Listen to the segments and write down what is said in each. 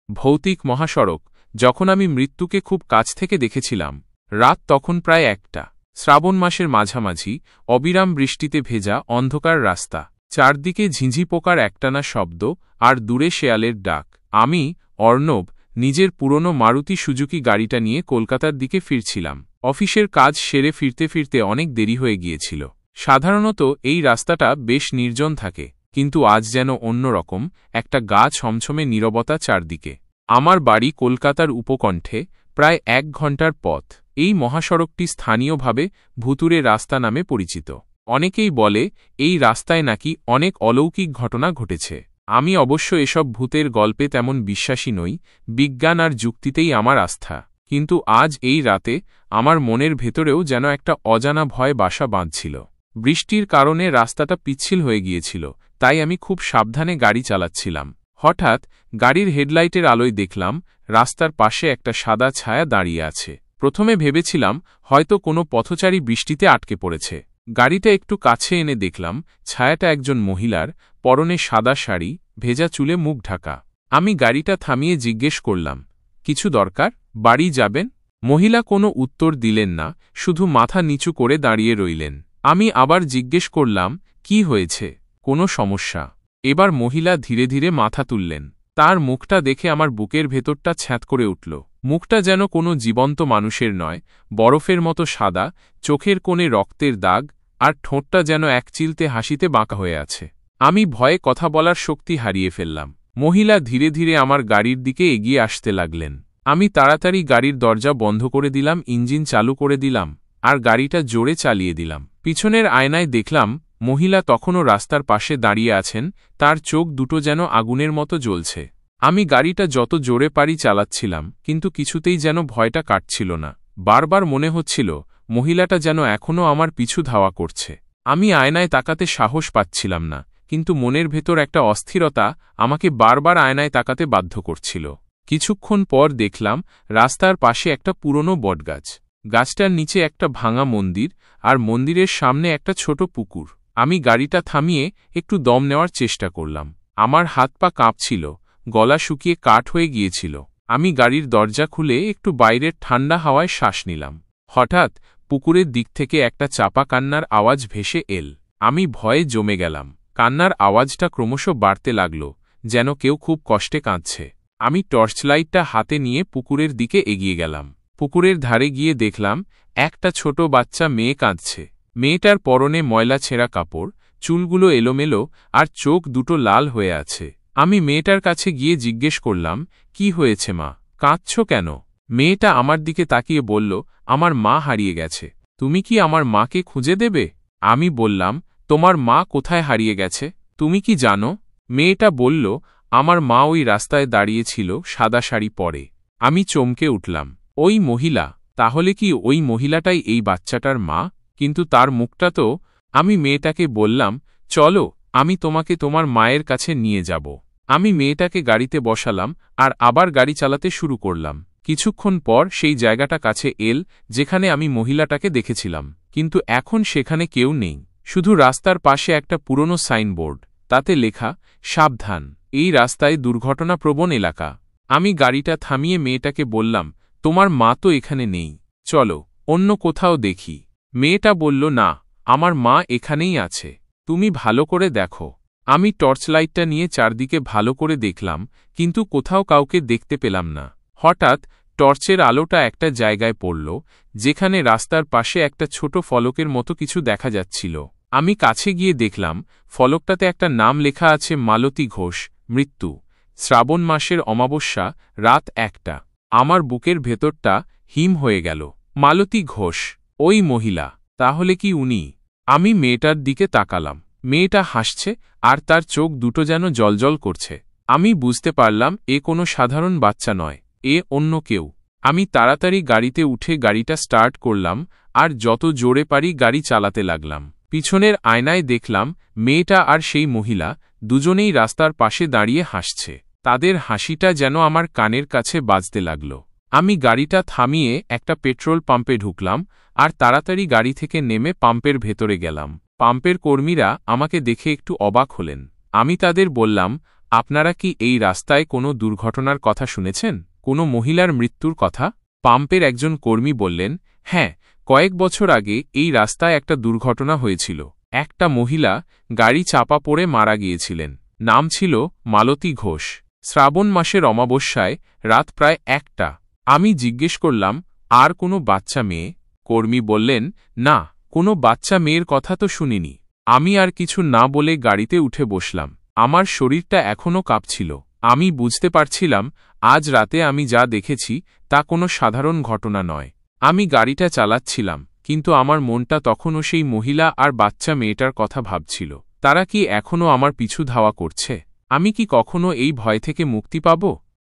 ভৌতিক মহাসড়ক। যখন আমি মৃত্যুকে খুব কাছ থেকে দেখেছিলাম। রাত তখন প্রায় 1টা। শ্রাবণ মাসের মাঝামাঝি, অবিরাম বৃষ্টিতে ভেজা অন্ধকার রাস্তা, চারদিকে ঝিঁঝি পোকার একটানা শব্দ আর দূরে শেয়ালের ডাক। আমি, অর্ণব, নিজের পুরনো মারুতি সুজুকি গাড়িটা নিয়ে কলকাতার দিকে ফিরছিলাম। অফিসের কাজ সেরে ফিরতে ফিরতে অনেক দেরি হয়ে গিয়েছিল। সাধারণত এই রাস্তাটা বেশ নির্জন থাকে, কিন্তু আজ যেন অন্যরকম, একটা গা ছমছমে নীরবতা চারদিকে। আমার বাড়ি কলকাতার উপকণ্ঠে, প্রায় 1 ঘণ্টার পথ। এই মহাসড়কটি স্থানীয়ভাবে ভুতুরে রাস্তা নামে পরিচিত। অনেকেই বলে এই রাস্তায় নাকি অনেক অলৌকিক ঘটনা ঘটেছে। আমি অবশ্য এসব ভূতের গল্পে তেমন বিশ্বাসী নই, বিজ্ঞান আর যুক্তিতেই আমার আস্থা। কিন্তু আজ এই রাতে আমার মনের ভেতরেও যেন একটা অজানা ভয় বাসা বাঁধছিল। বৃষ্টির কারণে রাস্তাটা পিচ্ছিল হয়ে গিয়েছিল, তাই আমি খুব সাবধানে গাড়ি চালাচ্ছিলাম। হঠাৎ গাড়ির হেডলাইটের আলোয় দেখলাম রাস্তার পাশে একটা সাদা ছায়া দাঁড়িয়ে আছে। প্রথমে ভেবেছিলাম হয়তো কোনো পথচারী বৃষ্টিতে আটকে পড়েছে। গাড়িটা একটু কাছে এনে দেখলাম ছায়াটা একজন মহিলার, পরনে সাদা শাড়ি, ভেজা চুলে মুখ ঢাকা। আমি গাড়িটা থামিয়ে জিজ্ঞেস করলাম, কিছু দরকার? বাড়ি যাবেন? মহিলা কোনো উত্তর দিলেন না, শুধু মাথা নিচু করে দাঁড়িয়ে রইলেন। আমি আবার জিজ্ঞেস করলাম, কি হয়েছে? কোনো সমস্যা? এবার মহিলা ধীরে ধীরে মাথা তুললেন। তার মুখটা দেখে আমার বুকের ভেতরটা ছ্যাঁত করে উঠল। মুখটা যেন কোনো জীবন্ত মানুষের নয়, বরফের মতো সাদা, চোখের কোণে রক্তের দাগ, আর ঠোঁটটা যেন এক চিলতে হাসিতে বাঁকা হয়ে আছে। আমি ভয়ে কথা বলার শক্তি হারিয়ে ফেললাম। মহিলা ধীরে ধীরে আমার গাড়ির দিকে এগিয়ে আসতে লাগলেন। আমি তাড়াতাড়ি গাড়ির দরজা বন্ধ করে দিলাম, ইঞ্জিন চালু করে দিলাম, আর গাড়িটা জোরে চালিয়ে দিলাম। পিছনের আয়নায় দেখলাম মহিলা তখনও রাস্তার পাশে দাঁড়িয়ে আছেন, তার চোখ দুটো যেন আগুনের মতো জ্বলছে। আমি গাড়িটা যত জোরে পারি চালাচ্ছিলাম, কিন্তু কিছুতেই যেন ভয়টা কাটছিল না। বারবার মনে হচ্ছিল মহিলাটা যেন এখনও আমার পিছু ধাওয়া করছে। আমি আয়নায় তাকাতে সাহস পাচ্ছিলাম না, কিন্তু মনের ভেতর একটা অস্থিরতা আমাকে বারবার আয়নায় তাকাতে বাধ্য করছিল। কিছুক্ষণ পর দেখলাম রাস্তার পাশে একটা পুরনো বটগাছ। গাছটার নিচে একটা ভাঙা মন্দির, আর মন্দিরের সামনে একটা ছোট পুকুর। আমি গাড়িটা থামিয়ে একটু দম নেওয়ার চেষ্টা করলাম। আমার হাত পা কাঁপছিল, গলা শুকিয়ে কাঠ হয়ে গিয়েছিল। আমি গাড়ির দরজা খুলে একটু বাইরের ঠান্ডা হাওয়ায় শ্বাস নিলাম। হঠাৎ পুকুরের দিক থেকে একটা চাপা কান্নার আওয়াজ ভেসে এল। আমি ভয়ে জমে গেলাম। কান্নার আওয়াজটা ক্রমশ বাড়তে লাগল, যেন কেউ খুব কষ্টে কাঁদছে। আমি টর্চলাইটটা হাতে নিয়ে পুকুরের দিকে এগিয়ে গেলাম। পুকুরের ধারে গিয়ে দেখলাম একটা ছোট বাচ্চা মেয়ে কাঁদছে। মেয়েটার পরনে ময়লা ছেঁড়া কাপড়, চুলগুলো এলোমেলো, আর চোখ দুটো লাল হয়ে আছে। আমি মেয়েটার কাছে গিয়ে জিজ্ঞেস করলাম, কি হয়েছে মা? কাঁদছ কেন? মেয়েটা আমার দিকে তাকিয়ে বলল, আমার মা হারিয়ে গেছে। তুমি কি আমার মাকে খুঁজে দেবে? আমি বললাম, তোমার মা কোথায় হারিয়ে গেছে? তুমি কি জানো? মেয়েটা বলল, আমার মা ওই রাস্তায় দাঁড়িয়েছিল, সাদা শাড়ি পরে। আমি চমকে উঠলাম। ওই মহিলা? তাহলে কি ওই মহিলাটাই এই বাচ্চাটার মা? কিন্তু তার মুখটা তো... আমি মেয়েটাকে বললাম, চলো, আমি তোমাকে তোমার মায়ের কাছে নিয়ে যাব। আমি মেয়েটাকে গাড়িতে বসালাম আর আবার গাড়ি চালাতে শুরু করলাম। কিছুক্ষণ পর সেই জায়গাটা কাছে এল, যেখানে আমি মহিলাটাকে দেখেছিলাম। কিন্তু এখন সেখানে কেউ নেই, শুধু রাস্তার পাশে একটা পুরনো সাইনবোর্ড। তাতে লেখা, সাবধান, এই রাস্তায় দুর্ঘটনাপ্রবণ এলাকা। আমি গাড়িটা থামিয়ে মেয়েটাকে বললাম, তোমার মা তো এখানে নেই, চলো অন্য কোথাও দেখি। মেয়েটা বলল, না, আমার মা এখানেই আছে, তুমি ভালো করে দেখো। আমি টর্চলাইটটা নিয়ে চারদিকে ভালো করে দেখলাম, কিন্তু কোথাও কাউকে দেখতে পেলাম না। হঠাৎ টর্চের আলোটা একটা জায়গায় পড়ল, যেখানে রাস্তার পাশে একটা ছোট ফলকের মতো কিছু দেখা যাচ্ছিল। আমি কাছে গিয়ে দেখলাম ফলকটাতে একটা নাম লেখা আছে, মালতী ঘোষ, মৃত্যু, শ্রাবণ মাসের অমাবস্যা, রাত 1টা। আমার বুকের ভেতরটা হিম হয়ে গেল। মালতী ঘোষ, ওই মহিলা, তাহলে কি উনি? আমি মেয়েটার দিকে তাকালাম। মেয়েটা হাসছে, আর তার চোখ দুটো যেন জ্বলজ্বল করছে। আমি বুঝতে পারলাম এ কোনো সাধারণ বাচ্চা নয়, এ অন্য কেউ। আমি তাড়াতাড়ি গাড়িতে উঠে গাড়িটা স্টার্ট করলাম, আর যত জোরে পারি গাড়ি চালাতে লাগলাম। পিছনের আয়নায় দেখলাম মেয়েটা আর সেই মহিলা দুজনেই রাস্তার পাশে দাঁড়িয়ে হাসছে। তাদের হাসিটা যেন আমার কানের কাছে বাজতে লাগল। আমি গাড়িটা থামিয়ে একটা পেট্রোল পাম্পে ঢুকলাম, আর তাড়াতাড়ি গাড়ি থেকে নেমে পাম্পের ভেতরে গেলাম। পাম্পের কর্মীরা আমাকে দেখে একটু অবাক হলেন। আমি তাদের বললাম, আপনারা কি এই রাস্তায় কোনো দুর্ঘটনার কথা শুনেছেন? কোনো মহিলার মৃত্যুর কথা? পাম্পের একজন কর্মী বললেন, হ্যাঁ, কয়েক বছর আগে এই রাস্তায় একটা দুর্ঘটনা হয়েছিল। একটা মহিলা গাড়ি চাপা পড়ে মারা গিয়েছিলেন। নাম ছিল মালতী ঘোষ। শ্রাবণ মাসের অমাবস্যায় রাত প্রায় 1টা। আমি জিজ্ঞেস করলাম, আর কোনো বাচ্চা মেয়ে? কর্মী বললেন, না, কোনো বাচ্চা মেয়ের কথা তো শুনিনি। আমি আর কিছু না বলে গাড়িতে উঠে বসলাম। আমার শরীরটা এখনও কাঁপছিল। আমি বুঝতে পারছিলাম আজ রাতে আমি যা দেখেছি তা কোনো সাধারণ ঘটনা নয়। আমি গাড়িটা চালাচ্ছিলাম, কিন্তু আমার মনটা তখনও সেই মহিলা আর বাচ্চা মেয়েটার কথা ভাবছিল। তারা কি এখনও আমার পিছু ধাওয়া করছে? আমি কি কখনো এই ভয় থেকে মুক্তি পাব?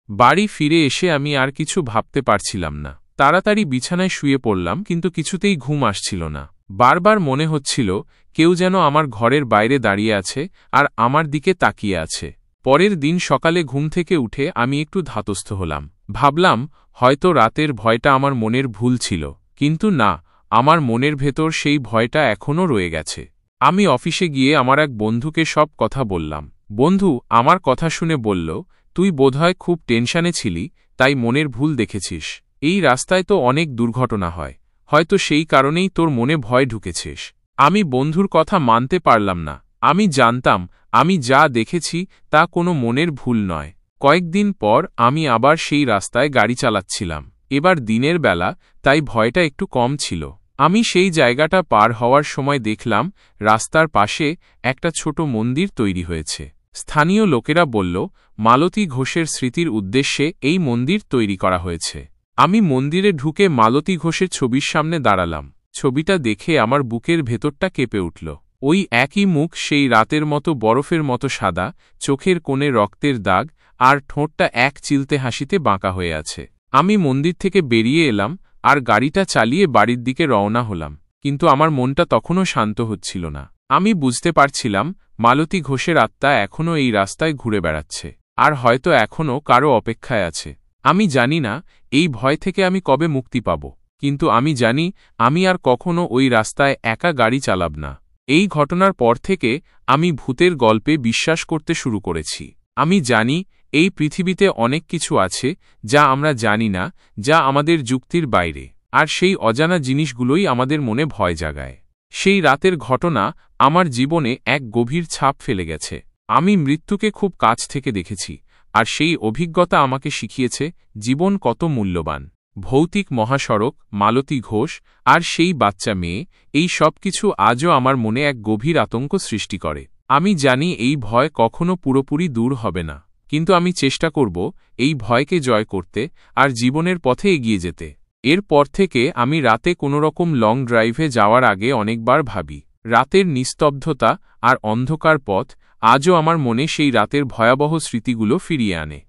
বাড়ি ফিরে এসে আমি আর কিছু ভাবতে পারছিলাম না। তাড়াতাড়ি বিছানায় শুয়ে পড়লাম, কিন্তু কিছুতেই ঘুম আসছিল না। বারবার মনে হচ্ছিল কেউ যেন আমার ঘরের বাইরে দাঁড়িয়ে আছে আর আমার দিকে তাকিয়ে আছে। পরের দিন সকালে ঘুম থেকে উঠে আমি একটু ধাতস্থ হলাম। ভাবলাম হয়তো রাতের ভয়টা আমার মনের ভুল ছিল, কিন্তু না, আমার মনের ভেতর সেই ভয়টা এখনও রয়ে গেছে। আমি অফিসে গিয়ে আমার এক বন্ধুকে সব কথা বললাম। বন্ধু আমার কথা শুনে বলল, তুই বোধহয় খুব টেনশনে ছিলি, তাই মনের ভুল দেখেছিস। এই রাস্তায় তো অনেক দুর্ঘটনা হয়, হয়তো সেই কারণেই তোর মনে ভয় ঢুকেছিস। আমি বন্ধুর কথা মানতে পারলাম না। আমি জানতাম আমি যা দেখেছি তা কোনো মনের ভুল নয়। কয়েকদিন পর আমি আবার সেই রাস্তায় গাড়ি চালাচ্ছিলাম। এবার দিনের বেলা, তাই ভয়টা একটু কম ছিল। আমি সেই জায়গাটা পার হওয়ার সময় দেখলাম রাস্তার পাশে একটা ছোট মন্দির তৈরি হয়েছে। স্থানীয় লোকেরা বলল, মালতী ঘোষের স্মৃতির উদ্দেশ্যে এই মন্দির তৈরি করা হয়েছে। আমি মন্দিরে ঢুকে মালতী ঘোষের ছবির সামনে দাঁড়ালাম। ছবিটা দেখে আমার বুকের ভেতরটা কেঁপে উঠল। ওই একই মুখ, সেই রাতের মতো বরফের মতো সাদা, চোখের কোণে রক্তের দাগ, আর ঠোঁটটা এক চিলতে হাসিতে বাঁকা হয়ে আছে। আমি মন্দির থেকে বেরিয়ে এলাম আর গাড়িটা চালিয়ে বাড়ির দিকে রওনা হলাম, কিন্তু আমার মনটা তখনও শান্ত হচ্ছিল না। আমি বুঝতে পারছিলাম মালতী ঘোষের আত্মা এখনও এই রাস্তায় ঘুরে বেড়াচ্ছে, আর হয়তো এখনও কারো অপেক্ষায় আছে। আমি জানি না এই ভয় থেকে আমি কবে মুক্তি পাব, কিন্তু আমি জানি আমি আর কখনো ওই রাস্তায় একা গাড়ি চালাব না। এই ঘটনার পর থেকে আমি ভূতের গল্পে বিশ্বাস করতে শুরু করেছি। আমি জানি এই পৃথিবীতে অনেক কিছু আছে যা আমরা জানি না, যা আমাদের যুক্তির বাইরে, আর সেই অজানা জিনিসগুলোই আমাদের মনে ভয় জাগায়। সেই রাতের ঘটনা আমার জীবনে এক গভীর ছাপ ফেলে গেছে। আমি মৃত্যুকে খুব কাছ থেকে দেখেছি, আর সেই অভিজ্ঞতা আমাকে শিখিয়েছে জীবন কত মূল্যবান। ভৌতিক মহাসড়ক, মালতী ঘোষ আর সেই বাচ্চা মেয়ে, এই সব কিছু আজও আমার মনে এক গভীর আতঙ্ক সৃষ্টি করে। আমি জানি এই ভয় কখনো পুরোপুরি দূর হবে না, কিন্তু আমি চেষ্টা করব এই ভয়কে জয় করতে আর জীবনের পথে এগিয়ে যেতে। এরপর থেকে আমি রাতে কোনোরকম লং ড্রাইভে যাওয়ার আগে অনেকবার ভাবি। রাতের নিস্তব্ধতা আর অন্ধকার পথ আজও আমার মনে সেই রাতের ভয়াবহ স্মৃতিগুলো ফিরিয়ে আনে।